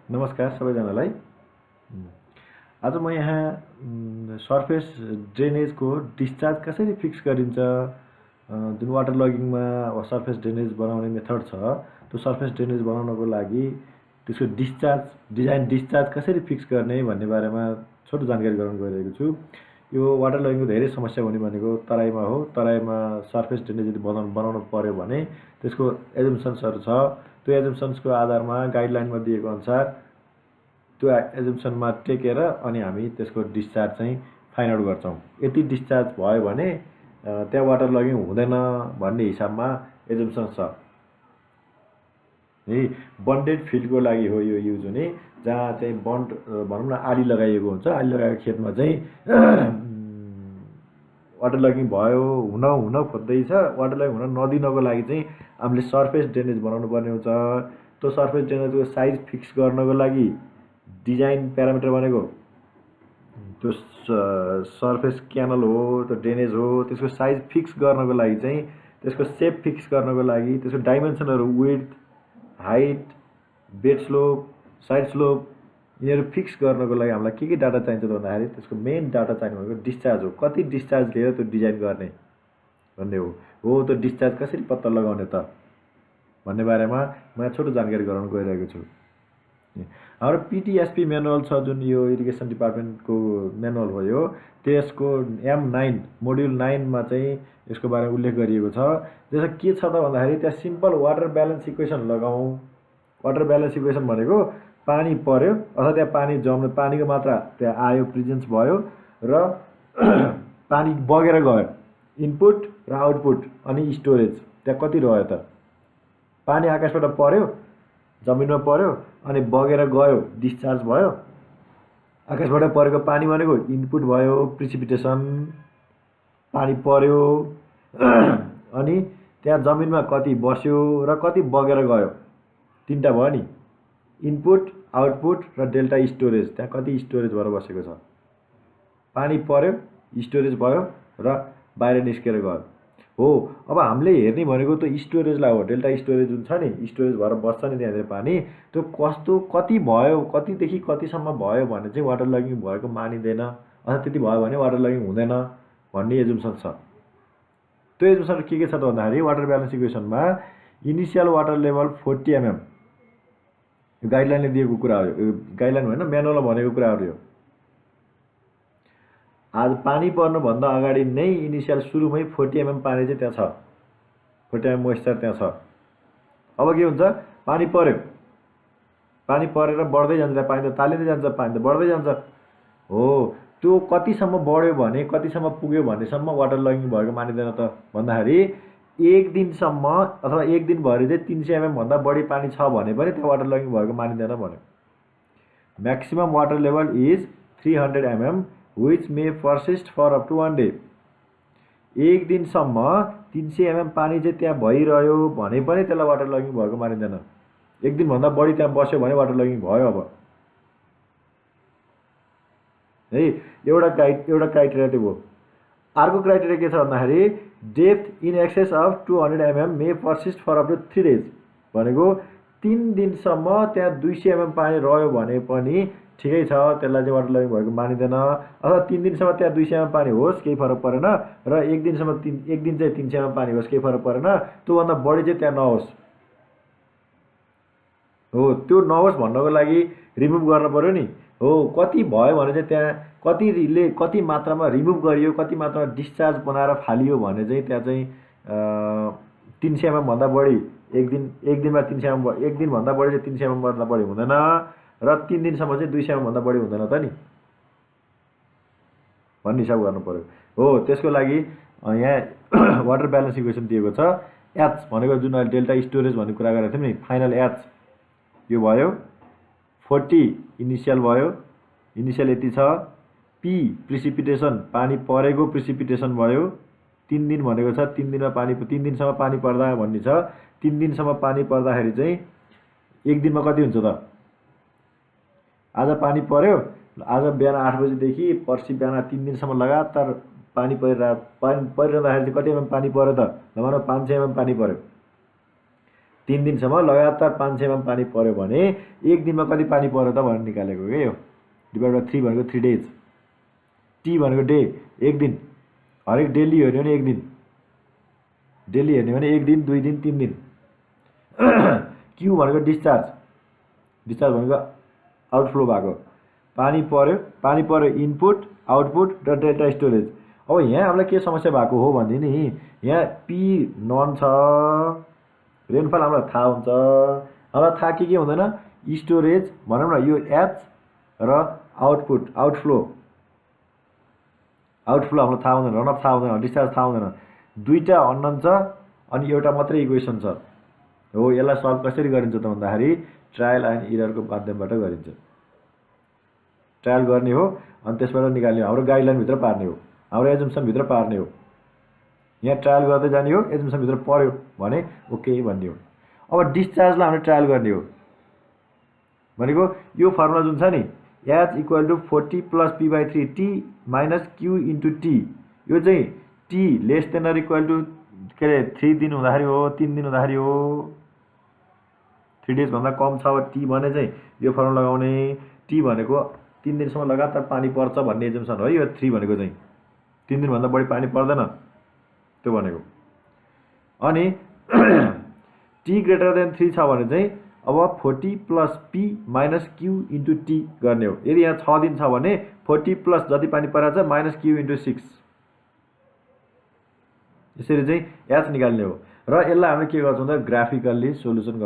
नमस्कार सबैजनालाई। आज म यहाँ सर्फेस ड्रेनेजको डिस्चार्ज कसरी फिक्स गरिन्छ, जुन वाटर लगिङमा सर्फेस ड्रेनेज बनाउने मेथड छ, त्यो सर्फेस ड्रेनेज बनाउनको लागि त्यसको डिस्चार्ज कसरी फिक्स गर्ने भन्ने बारेमा छोटो जानकारी गराउन गइरहेको छु। यो वाटर लगिङको धेरै समस्या हुने भनेको तराईमा हो। तराईमा सर्फेस ड्रेनेज यदि बनाउनु पर्यो भने त्यसको एजम्पसन्सहरू छ। त्यो एजम्पसन्सको आधारमा गाइडलाइनमा दिएको अनुसार त्यो एजम्पसनमा टेकेर अनि हामी त्यसको डिस्चार्ज चाहिँ फाइन्ड आउट गर्छौँ। यति डिस्चार्ज भयो भने त्यहाँ वाटर लगिङ हुँदैन भन्ने हिसाबमा एजम्पसन छ। है बन्डेड फिल्डको लागि हो यो युज हुने, जहाँ चाहिँ बन्ड भनौँ न आली लगाइएको हुन्छ। आली लगाएको खेतमा चाहिँ वाटर लगिङ भयो हुन खोज्दैछ। वाटर लगिङ हुन नदिनको लागि चाहिँ हामीले सर्फेस ड्रेनेज बनाउनु पर्ने हुन्छ। त्यो सर्फेस ड्रेनेजको साइज फिक्स गर्नको लागि डिजाइन प्यारामिटर भनेको त्यो सर्फेस क्यानल हो, त्यो ड्रेनेज हो। त्यसको साइज फिक्स गर्नको लागि चाहिँ त्यसको सेप फिक्स गर्नको लागि त्यसको डाइमेन्सनहरू width, height, bed slope, side slope यिनीहरू फिक्स गर्नको लागि हामीलाई के डाटा चाहिन्छ त भन्दाखेरि त्यसको मेन डाटा चाहिने भनेको डिस्चार्ज हो। कति डिस्चार्ज लिएर त्यो डिजाइन गर्ने भन्ने हो। त्यो डिस्चार्ज कसरी पत्ता लगाउने त भन्ने बारेमा म छोटो जानकारी गराउन गइरहेको छु। हाम्रो पिटिएसपी म्यानुअल छ, जुन यो इरिगेसन डिपार्टमेन्टको म्यानुअल हो। यो त्यसको M9 मोड्युल 9 मा चाहिँ यसको बारेमा उल्लेख गरिएको छ। त्यसमा के छ त भन्दाखेरि त्यहाँ सिम्पल वाटर ब्यालेन्स इक्वेसन लगाउँ। वाटर ब्यालेन्स इक्वेसन भनेको पानी पर्यो अथवा त्यहाँ पानी जम्ने पानीको मात्रा त्यहाँ आयो, प्रेजेन्स भयो र पानी बगेर गयो, इनपुट र आउटपुट अनि स्टोरेज त्यहाँ कति रह्यो त। पानी आकाशबाट पर्यो, जमिनमा पर्यो अनि बगेर गयो, डिस्चार्ज भयो। आकाशबाट परेको पानी भनेको इनपुट भयो, प्रिसिपिटेसन, पानी पर्यो अनि त्यहाँ जमिनमा कति बस्यो र कति बगेर गयो, तीनटा भयो नि, इनपुट, आउटपुट र डेल्टा स्टोरेज। त्यहाँ कति स्टोरेज भएर बसेको छ। पानी पर्यो, स्टोरेज भयो र बाहिर निस्केर गयो हो। अब हामीले हेर्ने भनेको त्यो स्टोरेजलाई हो। डेल्टा स्टोरेज जुन छ नि, स्टोरेज भएर बस्छ नि त्यहाँनिर पानी, त्यो कति भयो, कतिदेखि कतिसम्म भयो भने चाहिँ वाटर लगिङ भएको मानिँदैन, अथवा त्यति भयो भने वाटर लगिङ हुँदैन भन्ने एजम्पसन छ। त्यो एजम्पसन के छ त भन्दाखेरि वाटर ब्यालेन्स इक्वेसनमा इनिसियल वाटर लेभल 40 mm यो गाइडलाइनले दिएको कुरा हो। यो गाइडलाइन होइन, म्यानुअलमा भनेको कुराहरू हो। आज पानी पर्नुभन्दा अगाडि नै इनिसियल सुरुमै 40 mm पानी चाहिँ त्यहाँ छ, 40 mm मोइस्चर त्यहाँ छ। अब के हुन्छ, पानी पर्यो, पानी परेर बढ्दै जान्छ, त्यहाँ पानी त तालिँदै जान्छ, पानी त बढ्दै जान्छ हो। त्यो कतिसम्म बढ्यो भने कतिसम्म पुग्यो भनेसम्म वाटर लगिङ भएको मानिँदैन त भन्दाखेरि एक दिनसम्म अथवा एक दिनभरि चाहिँ 300 mm भन्दा बढी पानी छ भने पनि त्यो वाटर लगिङ भएको मानिँदैन भन्यो। Maximum water level is 300 mm which may persist for up to 1 day। एक दिनसम्म 300 mm पानी चाहिँ त्यहाँ भइरह्यो भने पनि त्यसलाई वाटर लगिङ भएको मानिँदैन। एक दिनभन्दा बढी त्यहाँ बस्यो भने वाटर लगिङ भयो। अब है एउटा क्राइटेरिया त्यो भयो। अर्को क्राइटेरिया के छ भन्दाखेरि depth in excess of 200 mm may persist for up to 3 days भनेको 3 दिनसम्म त्यहाँ 200 mm पानी रह्यो भने पनि ठिकै छ, त्यसलाई चाहिँ वाटर लगिङ भएको मानिँदैन। अथवा 3 दिनसम्म त्यहाँ 200 mm पानी होस् केही फरक परेन, र एक दिन चाहिँ 300 mm पानी होस् केही फरक परेन। त्योभन्दा बढी चाहिँ त्यहाँ नहोस् हो। त्यो नहोस् भन्नको लागि रिमुभ गर्न पर्यो नि हो। कति भयो भने चाहिँ त्यहाँ कति मात्रामा रिमुभ गरियो, कति मात्रामा डिस्चार्ज बनाएर फालियो भने चाहिँ त्यहाँ चाहिँ 300 mm भन्दा बढी एक दिनमा 300 mm, एक दिनभन्दा बढी चाहिँ 300 mm भन्दा बढी हुँदैन, र 3 दिनसम्म चाहिँ 200 mm भन्दा बढी हुँदैन त नि भन्ने हिसाब गर्नु पर्यो हो। त्यसको लागि यहाँ वाटर ब्यालेन्स इक्वेसन दिएको छ। एच भनेको जुन अहिले डेल्टा स्टोरेज भन्ने कुरा गरेको थियौँ नि, फाइनल एच यो भयो। 40 इनिसियल भयो, इनिसियल यति छ। पी प्रिसिपिटेसन, पानी परेको प्रिसिपिटेसन भयो। 3 दिन भनेको छ, 3 दिनमा 3 दिनसम्म पानी पर्दा भन्ने छ। 3 दिनसम्म पानी पर्दाखेरि चाहिँ एक दिनमा कति हुन्छ त। आज पानी पर्यो, आज बिहान 8 बजेदेखि पर्सि बिहान 3 दिनसम्म लगातार पानी परिरहँदाखेरि चाहिँ कति mm पानी पर्यो त, भनौँ 500 mm पानी पर्यो। 3 दिनसम्म लगातार 500 mm पानी पर्यो भने एक दिनमा कति पानी पर्यो त भनेर निकालेको के यो डिभाइड बाइ 3 भनेको 3 डेज टी भनेको डे एक दिन हरेक डेली हेर्ने भने एक दिन डेली हेर्ने भने एक दिन 2 दिन 3 दिन क्यू भनेको डिस्चार्ज भनेको आउटफ्लो भएको पानी पर्यो इनपुट आउटपुट र डेटा स्टोरेज अब यहाँ हामीलाई के समस्या भएको हो भने नि यहाँ पी नन छ रेनफल हामीलाई थाहा हुन्छ हामीलाई थाहा के हुँदैन स्टोरेज भनौँ न यो एच र आउटफ्लो हामीलाई थाहा हुँदैन रनअप थाहा हुँदैन डिस्चार्ज थाहा हुँदैन दुईटा अननोन छ अनि एउटा मात्रै इक्वेसन छ हो यसलाई सल्भ कसरी गरिन्छ त भन्दाखेरि ट्रायल एन्ड एररको माध्यमबाट गरिन्छ ट्रायल गर्ने हो अनि त्यसबाट निकाल्ने हो हाम्रो गाइडलाइन भित्र पार्ने हो हाम्रो एजम्सन भित्र पार्ने हो यहाँ ट्रायल गर्दै जाने हो एजम्सन भित्र पर्यो भने ओके भन्ने हो अब डिस्चार्जलाई हामीले ट्रायल गर्ने हो भनेको यो फर्मुला जुन छ नि H equal to 40 plus P by 3 T minus Q into T यो चाहिँ T less than or equal to के अरे 3 दिन हुँदाखेरि हो 3 दिन हुँदाखेरि हो 3 डेज भन्दा कम छ टी भने चाहिँ यो फर्मुला लगाउने टी भनेको 3 दिनसम्म लगातार पानी पर्छ भन्ने एजम्सन हो यो 3 भनेको चाहिँ 3 दिनभन्दा बढी पानी पर्दैन त्यो भनेको अनि टी ग्रेटर देन 3 छ भने चाहिँ अब 40 plus P minus Q into T गर्ने हो यदि यहाँ 6 दिन छ भने 40 प्लस जति पानी परेको छ माइनस क्यू इन्टु 6 यसरी चाहिँ एच निकाल्ने हो र यसलाई हामीले के गर्छौँ त ग्राफिकल्ली सोल्युसन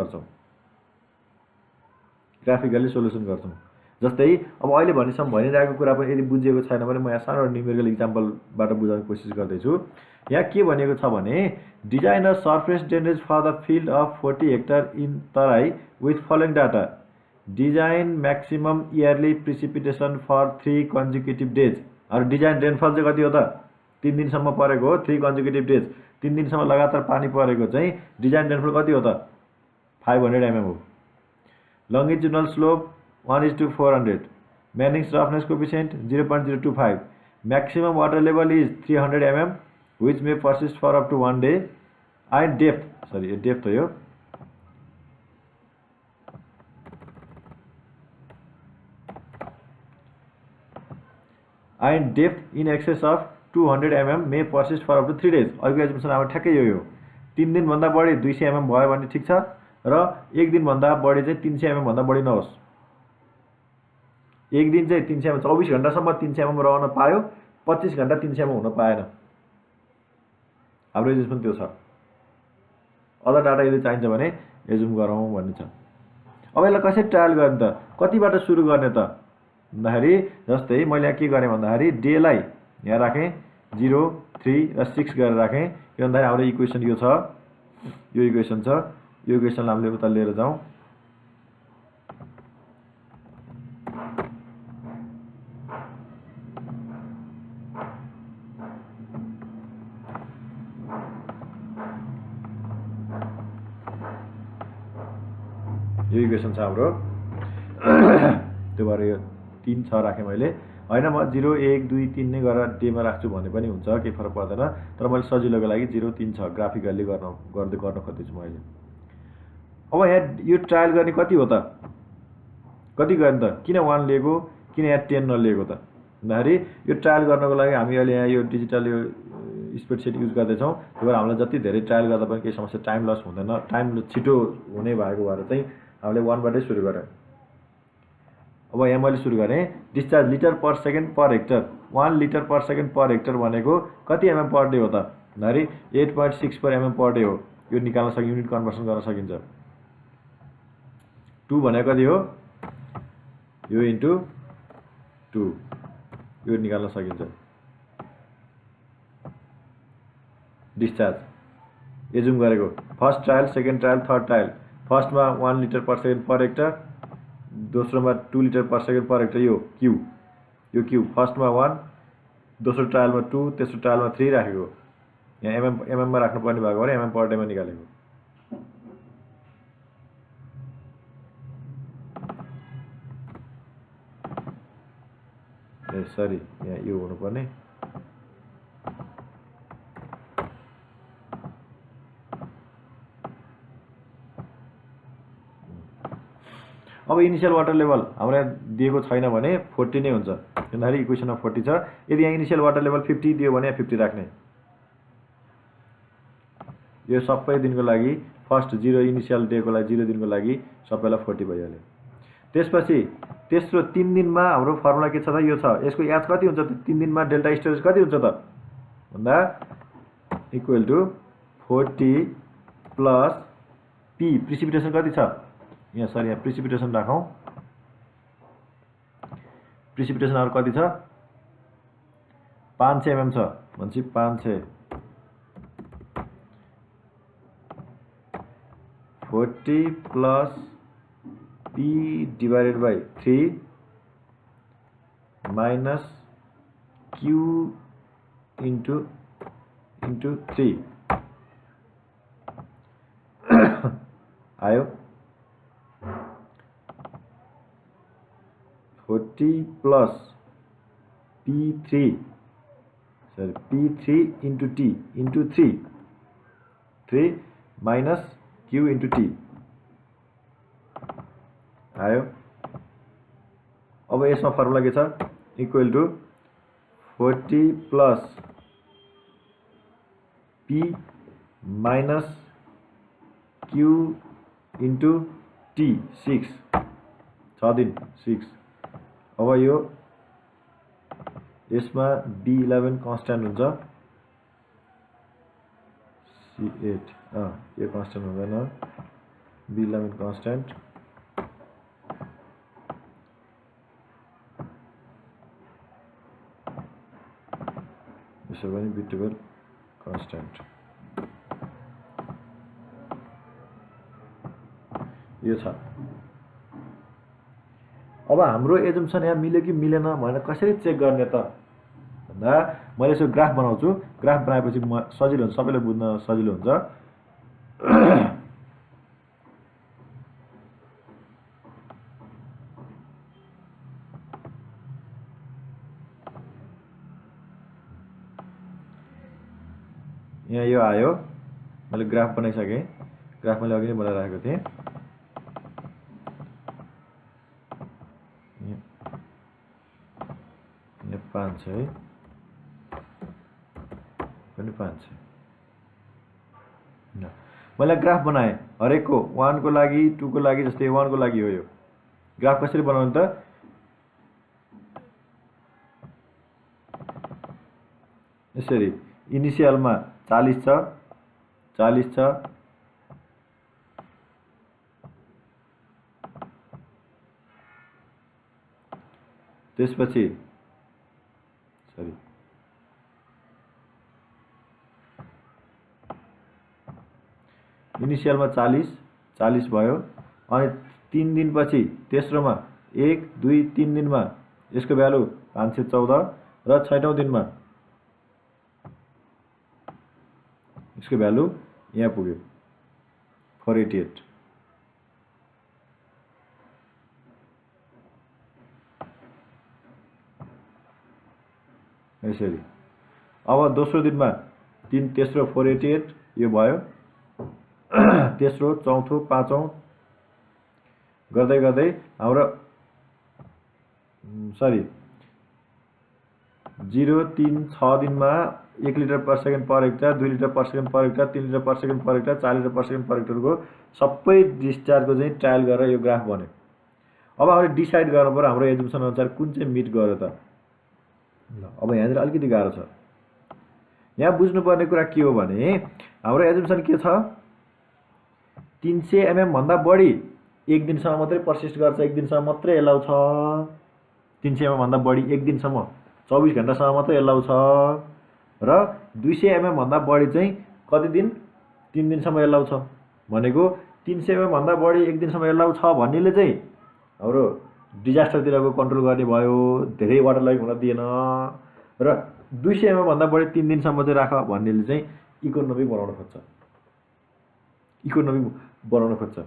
गर्छौँ जस्तै अब अहिले भनिसम्म भनिरहेको कुरा पनि यदि बुझिएको छैन भने म यहाँ सानो न्युमेरिकल इक्जाम्पलबाट बुझाउने कोसिस गर्दैछु यहाँ के भनेको छ भने design a surface drainage for the field of 40 hectare in Terai with following data design maximum yearly precipitation for 3 consecutive days अरू डिजाइन रेनफल चाहिँ कति हो त 3 दिनसम्म परेको हो 3 कन्जिक्युटिभ डेज 3 दिनसम्म लगातार पानी परेको चाहिँ डिजाइन रेनफल कति हो त 500 mm हो longitudinal slope 1:400 Manning's roughness coefficient 0.025 maximum water level is 300 mm which may persist for up to 1 day and depth हो यो and depth in excess of 200 mm may persist for up to 3 days अघिको assumption अब ठ्याक्कै यो 3 दिनभन्दा बढी 200 mm भयो भने ठिक छ र 1 दिनभन्दा बढी चाहिँ 300 mm भन्दा बढी नहोस् एक दिन चाहिँ 300 mm 24 घण्टासम्म 300 mm रहन पायो 25 घण्टा 300 mm हुन पाएन हाम्रो एजुम त्यो छ अदर डाटा यदि चाहिन्छ भने एजुम गरौँ भन्ने छ अब यसलाई कसरी ट्रायल गर्ने त कतिबाट सुरु गर्ने त भन्दाखेरि जस्तै मैले यहाँ के गरेँ भन्दाखेरि डेलाई यहाँ राखेँ 0 3 र 6 गरेर राखेँ के भन्दाखेरि हाम्रो इक्वेसन यो छ यो इक्वेसन छ यो इक्वेसनलाई हामीले उता लिएर जाउँ यो इक्वेसन छ हाम्रो त्यो भएर यो 3 6 राखेँ मैले हैन म 0 1 2 3 नै गरेर डेमा राख्छु भने पनि हुन्छ केही फरक पर्दैन तर मैले सजिलोको लागि 0 3 6 ग्राफिकल्ली गर्न खोज्दैछु मैले अब यहाँ यो ट्रायल गर्ने कति हो त कति गर्ने त किन 1 लिएको किन यहाँ 10 नलिएको त भन्दाखेरि यो ट्रायल गर्नको लागि हामी अहिले यहाँ यो डिजिटल यो स्प्रेडसिट युज गर्दैछौँ त्यही भएर हामीलाई जति धेरै ट्रायल गर्दा पनि केही समस्या टाइम लस हुँदैन टाइम छिटो हुने भएको भएर चाहिँ हामीले 1 बाटै सुरु गरेँ अब यहाँ मैले सुरु गरेँ discharge litre per second per hectare 1 litre per second per hectare भनेको कति एमएम पर डे हो त भन्दाखेरि 8.6 पर एमएम पर डे हो यो निकाल्न सकिन्छ युनिट कन्भर्सन गर्न सकिन्छ 2 भनेको कति हो यो इन्टु 2 यो निकाल्न सकिन्छ डिस्चार्ज एजुम गरेको first trial second trial third trial फर्स्टमा 1 litre per second per hectare दोस्रोमा 2 litre per second per hectare यो क्यू फर्स्टमा 1 दोस्रो ट्रायलमा 2 तेस्रो ट्रायलमा 3 राखेको यहाँ एमएममा राख्नुपर्ने भएको भएर एमएम पर डेमा निकालेको ए सरी यहाँ यो हुनुपर्ने अब इनिसियल वाटर लेभल हाम्रो यहाँ दिएको छैन भने 40 नै हुन्छ किनभने इक्वेसनमा 40 छ। यदि यहाँ इनिसियल वाटर लेभल 50 दियो भने 50 राख्ने। यो सबै दिनको लागि फर्स्ट 0 इनिसियल डेको लागि 0 दिनको लागि सबैलाई 40 भइहाल्यो। त्यसपछि तेस्रो 3 दिनमा हाम्रो फर्मुला के छ त यो छ। यसको याद कति हुन्छ त 3 दिनमा डेल्टा स्टोरेज कति हुन्छ त भन्दा equal to 40 plus P precipitation कति छ यहाँ सरी यहाँ प्रिसिपिटेसन राखौं। प्रिसिपिटेसन अरु कति छ 500 mm छ भनेपछि 500 40 plus P divided by 3 minus Q into 3 आयो 40 plus P3 sorry P3 into T into 3 minus Q into T आयो। अब यसमा फर्मुला के छ equal to 40 plus P minus Q into T 6 6 दिन 6। अब यो यसमा B11 कन्स्ट्यान्ट हुन्छ C8 यो कन्स्ट्यान्ट हुँदैन B11 कन्स्ट्यान्ट यसो पनि B12 कन्स्ट्यान्ट यो छ। अब हाम्रो एजम्पसन यहाँ मिल्यो कि मिलेन भनेर कसरी चेक गर्ने त भन्दा मैले यसो ग्राफ बनाउँछु। ग्राफ बनाएपछि सजिलो हुन्छ सबैले बुझ्न सजिलो हुन्छ। यहाँ यो आयो मैले ग्राफ बनाइसके। ग्राफ मैले अघि नै बनाइराखेको थिएँ। यहाँ 5 है पनि 5 है। मैले ग्राफ बनाएँ हरेकको 1 को लागि 2 को लागि जस्तै 1 को लागि हो। यो ग्राफ कसरी बनाउनु त यसरी इनिसियलमा 40 छ 40 छ त्यसपछि सरी इनिसियलमा 40 भयो अनि 3 दिनपछि तेस्रोमा 1 2 3 दिनमा यसको भ्यालु 514 र 6औं दिनमा इसको भ्यालु यहाँ पुग्यो 488। यसरी अब दोस्रो दिनमा 3 तेस्रो 488 यो भयो। तेस्रो चौथो पाँचौं गर्दै गर्दै हाम्रो सरी 0 3 6 दिनमा 1 litre per second per hectare 2 litre per second per hectare 3 litre per second per hectare 4 litre per second per हेक्टरको सबै डिस्चार्जको चाहिँ ट्रायल गरेर यो ग्राफ बन्यो। अब हामीले डिसाइड गर्नु पर्यो हाम्रो एजम्पसन अनुसार कुन चाहिँ मिट गर्यो त। ल अब यहाँनिर अलिकति गाह्रो छ। यहाँ बुझ्नुपर्ने कुरा के हो भने हाम्रो एजम्पसन के छ 300 mm भन्दा बढी एक दिनसम्म मात्रै पर्सिस्ट गर्छ। एक दिनसम्म मात्रै एलाउ छ। 300 mm भन्दा बढी एक दिनसम्म 24 घण्टासम्म मात्रै एलाउ छ र 200 mm भन्दा बढी चाहिँ कति दिन 3 दिनसम्म एलाउ छ भनेको 300 mm भन्दा बढी एक दिनसम्म एलाउ छ भन्नेले चाहिँ हाम्रो डिजास्टरतिरको कन्ट्रोल गर्ने भयो। धेरै वाटर लगिङ हुन दिएन र 200 mm भन्दा बढी 3 दिनसम्म चाहिँ राख भन्नेले चाहिँ इकोनोमिक बनाउन खोज्छ। इकोनोमिक बनाउन खोज्छ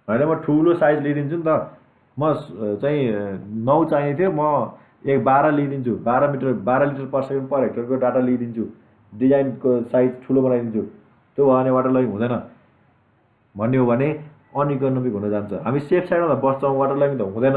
हैन। म ठुलो साइज लिइदिन्छु नि त। म चाहिँ 9 चाहिने थियो म 12 लिइदिन्छु। 12 लिटर पर सेकेन्ड पर हेक्टरको डाटा लिइदिन्छु। डिजाइनको साइज ठुलो बनाइदिन्छु। त्यो भयो भने वाटर लगिङ हुँदैन भन्ने हो भने अनइकोनोमिक हुन जान्छ। हामी सेफ साइडमा बस्छौँ, वाटर लगिङ त हुँदैन,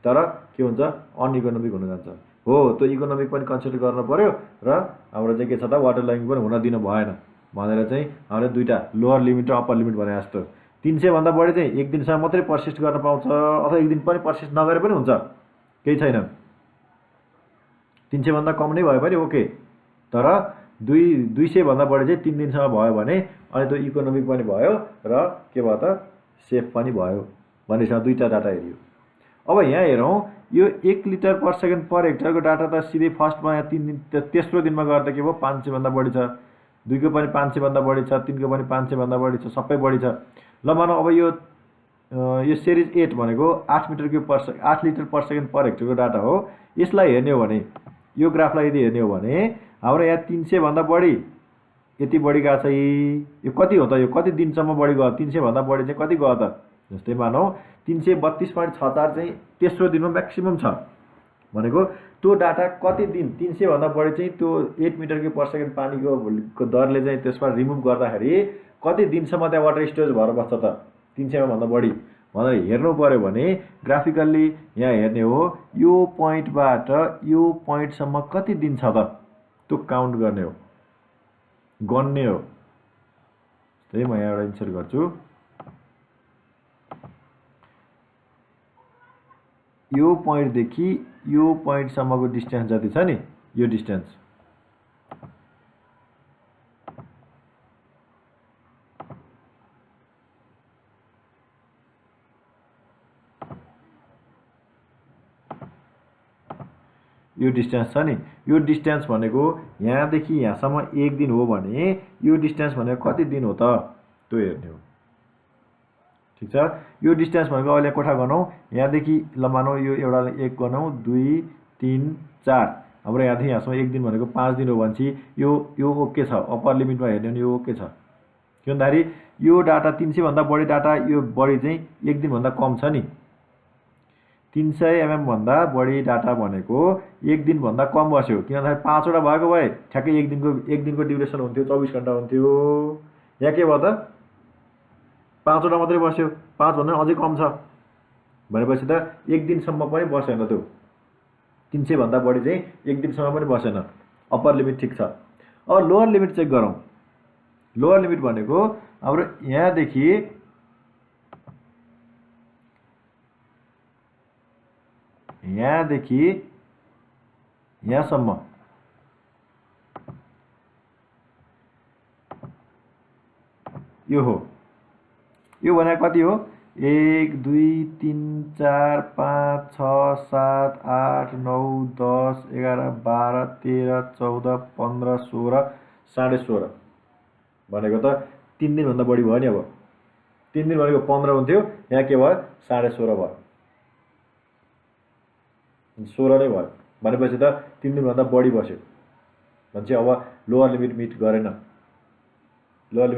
तर के हुन्छ अनइकोनोमिक हुन जान्छ। हो त्यो इकोनोमिक पनि कन्सिडर गर्नु पर्यो र हाम्रो चाहिँ के छ त वाटर लगिङ पनि हुन दिनु भएन भनेर चाहिँ हामीले दुईवटा लोअर लिमिट र अप्पर लिमिट भने जस्तो 300 भन्दा बढी चाहिँ एक दिनसम्म मात्रै पर्सिस्ट गर्न पाउँछ, अथवा एक दिन पनि पर्सिस्ट नगरे पनि हुन्छ, केही छैन। 300 भन्दा कम नै भयो भने ओके, तर 200 भन्दा बढी चाहिँ 3 दिनसम्म भयो भने अनि त्यो इकोनोमिक पनि भयो र के भयो त सेफ पनि भयो भनेसँग दुईवटा डाटा हेरियो। अब यहाँ हेरौँ, यो 1 लिटर पर सेकेन्ड पर हेक्टरको डाटा त सिधै फर्स्टमा यहाँ 3 दिन तेस्रो दिनमा गर्दा के भयो 500 भन्दा बढी छ, 2 को पनि 500 भन्दा बढी छ, 3 को पनि 500 भन्दा बढी छ, सबै बढी छ। ल मानौँ अब यो सिरिज 8 भनेको 8 लिटर पर सेकेन्ड पर हेक्टरको डाटा हो। यसलाई हेर्ने हो भने यो ग्राफलाई यदि हेर्ने हो भने हाम्रो यहाँ 300 भन्दा बढी यति बढी गएको छ। यो कति हो त, यो कति दिनसम्म बढी गयो? 300 भन्दा बढी चाहिँ कति गयो त? जस्तै मानौँ 332.64 चाहिँ तेस्रो दिनमा म्याक्सिमम छ भनेको त्यो डाटा कति दिन 300 भन्दा बढी चाहिँ त्यो 8 मिटर पर सेकेन्ड पानीको दरले चाहिँ त्यसमा रिमुभ गर्दाखेरि कति दिनसम्म त्यहाँ वाटर स्टोरेज भएर बस्छ त 300 भन्दा बढी भनेर हेर्नु पर्यो भने ग्राफिकल्ली यहाँ हेर्ने हो, यो पोइन्टबाट यो पोइन्टसम्म कति दिन छ त त्यो काउन्ट गर्ने हो, गन्ने हो। त्यही म यहाँ एउटा इन्सर्ट गर्छु, यो पोइन्टदेखि यो पोइन्टसम्मको डिस्टेन्स जति छ नि, यो डिस्टेन्स छ नि, यो डिस्टेन्स भनेको यहाँदेखि यहाँसम्म एक दिन हो भने यो डिस्टेन्स भनेको कति दिन हो त त्यो हेर्ने हो। ठिक छ, यो डिस्टेन्स भनेको अहिले कोठा गनौँ, यहाँदेखि ल मानौँ यो एउटा 1 गनौँ, 2 3 4, हाम्रो यहाँदेखि यहाँसम्म एक दिन भनेको 5 दिन हो भनेपछि यो ओके छ। अप्पर लिमिटमा हेर्ने हो भने यो ओके छ, किन भन्दाखेरि यो डाटा 300 भन्दा बढी डाटा यो बढी चाहिँ एक दिनभन्दा कम छ नि। 300 mm भन्दा बढी डाटा भनेको एक दिनभन्दा कम बस्यो, किन भन्दाखेरि 5 वटा भएको भए ठ्याक्कै एक दिनको ड्युरेसन हुन्थ्यो, 24 घन्टा हुन्थ्यो। यहाँ के भयो त 5 वटा मात्रै बस्यो, 5 भन्दा अझै कम छ भनेपछि त एक दिनसम्म पनि बसेन त्यो। 300 भन्दा बढी चाहिँ एक दिनसम्म पनि बसेन। अप्पर लिमिट ठिक छ। अब लोअर लिमिट चेक गरौँ। लोअर लिमिट भनेको हाम्रो यहाँदेखि यहाँसम्म यो हो। यो भने कति हो? 1 2 3 4 5 6 7 8 9 10 11 12 13 14 15 16 16.5 भनेको त 3 दिनभन्दा बढी भयो नि। अब 3 दिन भनेको 15 हुन्थ्यो, यहाँ के भयो 16.5 भयो, 16 नै भयो भनेपछि त 3 दिनभन्दा बढी बस्यो भनेपछि अब लोअर लिमिट मिट गरेन। लोअर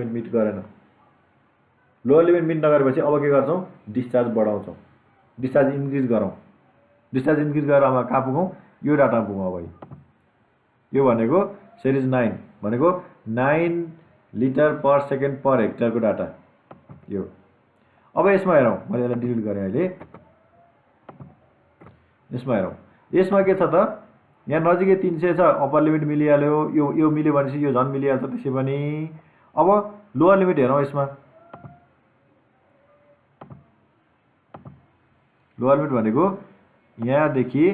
लिमिट मिट नगरेपछि अब के गर्छौँ? डिस्चार्ज बढाउँछौँ, डिस्चार्ज इन्क्रिज गरौँ। डिस्चार्ज इन्क्रिज गरेर अब कहाँ पुगौँ? यो डाटामा पुगौँ। अब यो भनेको सिरिज 9 भनेको 9 लिटर पर सेकेन्ड पर हेक्टरको डाटा यो। अब यसमा हेरौँ, मैले यसलाई डिलिट गरेँ अहिले। यसमा हेरौँ, यसमा के छ त, यहाँ नजिकै 300 छ, अप्पर लिमिट मिलिहाल्यो, यो मिल्यो भनेपछि यो झन् मिलिहाल्छ त्यसै पनि। अब लोअर लिमिट हेरौँ। यसमा लोअर लिमिट भनेको यहाँदेखि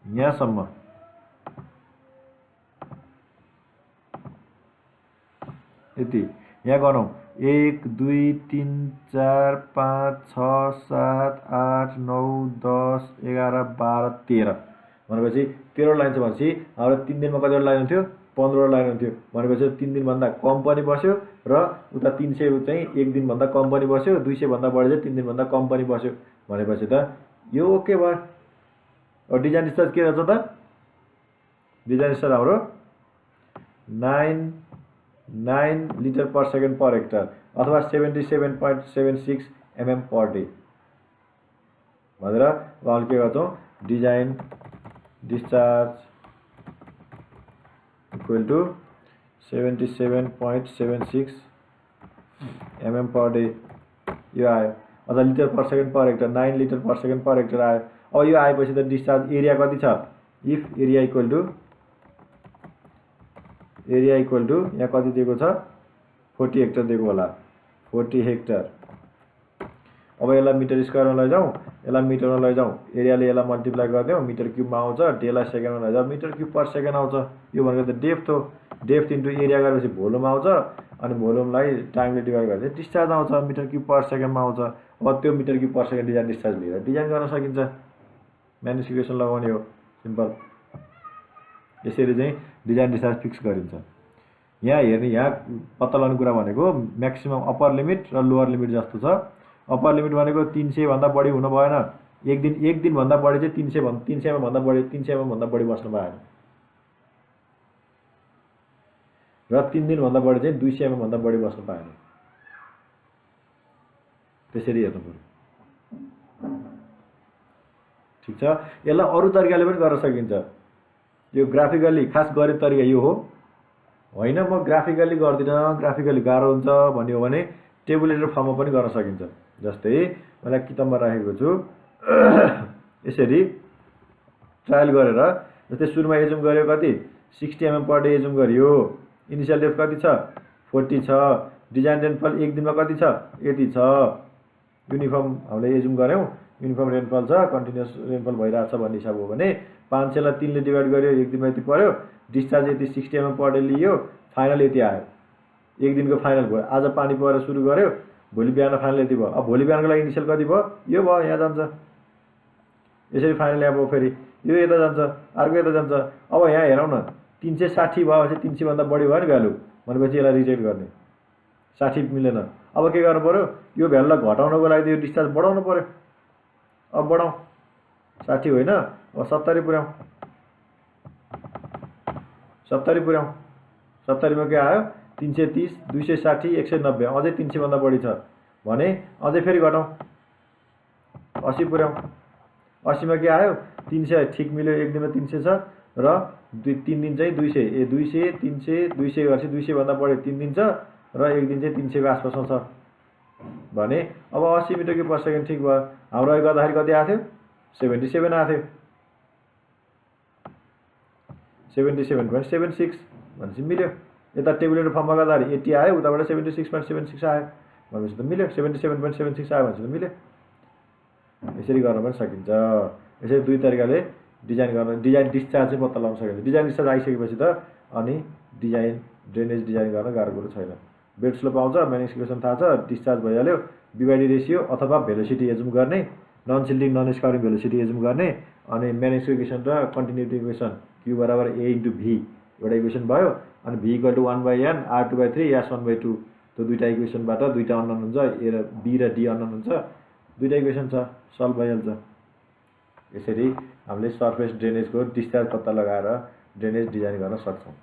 यहाँसम्म यति। यहाँ गरौँ 1 2 3 4 5 6 7 8 9 10 11 12 13 भनेपछि 13 लाइन छ भनेपछि हाम्रो 3 दिनमा कतिवटा लाइन हुन्थ्यो? 15 लाइन हुन्थ्यो भनेपछि 3 दिनभन्दा कम पनि बस्यो र उता 300 चाहिँ एक दिनभन्दा कम पनि बस्यो, 200 भन्दा बढी चाहिँ 3 दिनभन्दा कम पनि बस्यो भनेपछि त यो ओके भयो। अब डिजाइन स्टार्ट के रहेछ त? डिजाइन स्टार्ट हाम्रो 9 litre per second per hectare अथवा 77.76 mm पर डे भनेर अहिले के गर्छौँ? Design discharge equal to 77.76 mm per day यो आयो, अथवा litre per second per hectare 9 litre per second per hectare आयो। अब यो आएपछि त डिस्चार्ज एरिया कति छ, इफ एरिया इक्वल टु यहाँ कति दिएको छ 40 हेक्टर दिएको होला, 40 हेक्टर। अब यसलाई मिटर स्क्वायरमा लैजाउँ, यसलाई मिटरमा लैजाउँ, एरियाले यसलाई मल्टिप्लाई गरिदिउँ, मिटर क्युबमा आउँछ, डेलाई सेकेन्डमा लैजाउँ, मिटर क्युब पर सेकेन्ड आउँछ। यो भनेको त डेप्थ हो, डेप्थ इन्टु एरिया गरेपछि भोल्युम आउँछ, अनि भोल्युमलाई टाइमले डिभाइड गरेपछि डिस्चार्ज आउँछ, मिटर क्युब पर सेकेन्डमा आउँछ। अब त्यो metre cube per second design discharge लिएर डिजाइन गर्न सकिन्छ, म्यानुअल इक्वेसन लगाउने हो, सिम्पल। यसरी चाहिँ डिजाइन डिस्चार्ज फिक्स गरिन्छ। यहाँ हेर्ने, यहाँ पत्ता लगाउने कुरा भनेको म्याक्सिमम अप्पर लिमिट र लोअर लिमिट जस्तो छ। अप्पर लिमिट भनेको 300 भन्दा बढी हुन भएन, एक दिन भन्दा बढी चाहिँ 300 भन्दा बढी 300 भन्दा बढी बस्नु भएन, र 3 दिन भन्दा बढी चाहिँ 200 भन्दा बढी बस्नु पाएन। त्यसरी हेर्नु पर्यो, ठिक छ। यसलाई अरू तरिकाले पनि गर्न सकिन्छ। यो ग्राफिकली खास गर्ने तरिका यो हो, होइन म ग्राफिकली गर्दिनँ, ग्राफिकली गाह्रो हुन्छ भन्ने हो भने टेबुलेटर फर्ममा पनि गर्न सकिन्छ। जस्तै मैले किताबमा राखेको छु, यसरी ट्रायल गरेर, जस्तै सुरुमा एजुम गर्यो कति 60 mm पर डे एजुम गरियो, इनिसियल डेप्थ कति छ 40 छ, डिजाइन रेनफल एक दिनमा कति छ यति छ, युनिफर्म हामीले एजुम गऱ्यौँ, युनिफर्म रेनफल छ, कन्टिन्युअस रेनफल भइरहेछ भन्ने हिसाब हो भने 500 लाई 3 ले डिभाइड गर्यो, एक दिनमा यति पर्यो, डिस्चार्ज यति 60 mm पर डे लियो, फाइनल यति आयो, एक दिनको फाइनल भयो। आज पानी परेर सुरु गर्यो, भोलि बिहान फाइनल यति भयो। अब भोलि बिहानको लागि इनिसियल कति भयो, यो भयो, यहाँ जान्छ, यसरी फाइनल यहाँ भयो, फेरि यो यता जान्छ, अर्को यता जान्छ। अब यहाँ हेरौँ न, 360 भयो भने 300 भन्दा बढी भयो नि भ्यालु, भनेपछि यसलाई रिजेक्ट गर्ने, 60 मिलेन। अब के गर्नु पर्यो, यो भ्यालुलाई घटाउनको लागि यो डिस्चार्ज बढाउनु पर्यो। अब बढाउँ, 60 होइन, अब 70 पुर्याउँ, 70 पुर्याउँ, 70 मा के आयो 330, 260, 190, अझै 300 भन्दा बढी छ भने अझै फेरि घटाउँ, 80 पुर्याउँ, 80 मा के आयो 300, ठिक मिल्यो, एक दिनमा 300 छ र 3 दिन चाहिँ 200, 200, 300, 200 गर्छ, 200 भन्दा बढी 3 दिन छ र एक दिन चाहिँ 300 को आसपासमा छ भने अब 80 मिटर पर सेकेन्ड ठिक भयो। हाम्रो अहिले गर्दाखेरि कति आएको थियो 77 आएको थियो, 77.76 भनेपछि मिल्यो। यता टेबुलेटर फर्ममा गर्दाखेरि 80 आयो, उताबाट 76.76 आयो भनेपछि त मिल्यो, 77.76 आयो भनेपछि त मिल्यो। यसरी गर्न पनि सकिन्छ। यसरी दुई तरिकाले डिजाइन गर्न, डिजाइन डिस्चार्ज चाहिँ पत्ता लगाउन सकिन्छ। डिजाइन डिस्चार्ज आइसकेपछि त अनि डिजाइन ड्रेनेज डिजाइन गर्न गाह्रो कुरो छैन। बेड स्लोप आउँछ, म्यानेज इक्वेसन थाहा छ, डिस्चार्ज भइहाल्यो, बीवाइडी रेसियो अथवा भेलोसिटी एजुम गर्ने, नन सिल्डिङ नन स्करिङ भेलोसिटी एजुम गर्ने, अनि म्यानेज इक्वेसन र कन्टिन्युटी इक्वेसन Q बराबर A × V एउटा इक्वेसन भयो, अनि V = 1/n R2/3 S1/2, त्यो दुईटा इक्वेसनबाट दुईटा अननोन हुन्छ, A र B र D अननोन हुन्छ, दुईटा इक्वेसन छ, सल्भ भइहाल्छ। यसरी हामीले सरफेस ड्रेनेजको डिस्चार्ज पत्ता लगाएर ड्रेनेज डिजाइन गर्न सक्छौँ।